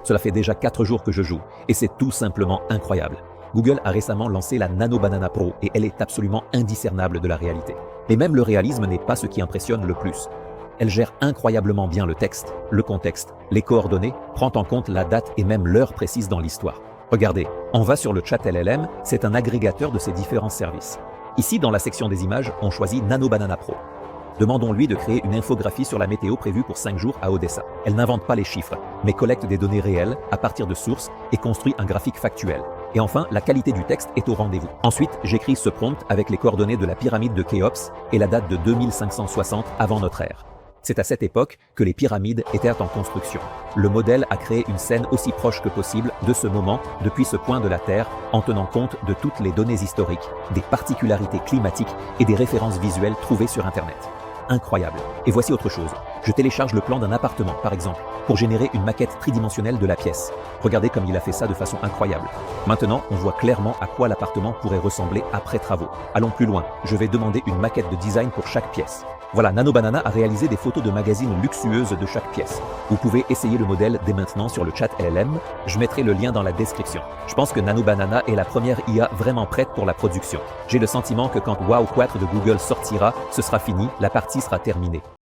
Cela fait déjà 4 jours que je joue, et c'est tout simplement incroyable. Google a récemment lancé la Nano Banana Pro et elle est absolument indiscernable de la réalité. Mais même le réalisme n'est pas ce qui impressionne le plus. Elle gère incroyablement bien le texte, le contexte, les coordonnées, prend en compte la date et même l'heure précise dans l'histoire. Regardez, on va sur le chat LLM, c'est un agrégateur de ces différents services. Ici, dans la section des images, on choisit Nano Banana Pro. Demandons-lui de créer une infographie sur la météo prévue pour 5 jours à Odessa. Elle n'invente pas les chiffres, mais collecte des données réelles à partir de sources et construit un graphique factuel. Et enfin, la qualité du texte est au rendez-vous. Ensuite, j'écris ce prompt avec les coordonnées de la pyramide de Khéops et la date de 2560 avant notre ère. C'est à cette époque que les pyramides étaient en construction. Le modèle a créé une scène aussi proche que possible de ce moment depuis ce point de la Terre en tenant compte de toutes les données historiques, des particularités climatiques et des références visuelles trouvées sur Internet. Incroyable. Et voici autre chose. Je télécharge le plan d'un appartement, par exemple, pour générer une maquette tridimensionnelle de la pièce. Regardez comme il a fait ça de façon incroyable. Maintenant, on voit clairement à quoi l'appartement pourrait ressembler après travaux. Allons plus loin. Je vais demander une maquette de design pour chaque pièce. Voilà, Nano Banana a réalisé des photos de magazines luxueuses de chaque pièce. Vous pouvez essayer le modèle dès maintenant sur le chat LLM. Je mettrai le lien dans la description. Je pense que Nano Banana est la première IA vraiment prête pour la production. J'ai le sentiment que quand Wow 4 de Google sortira, ce sera fini, la partie sera terminée.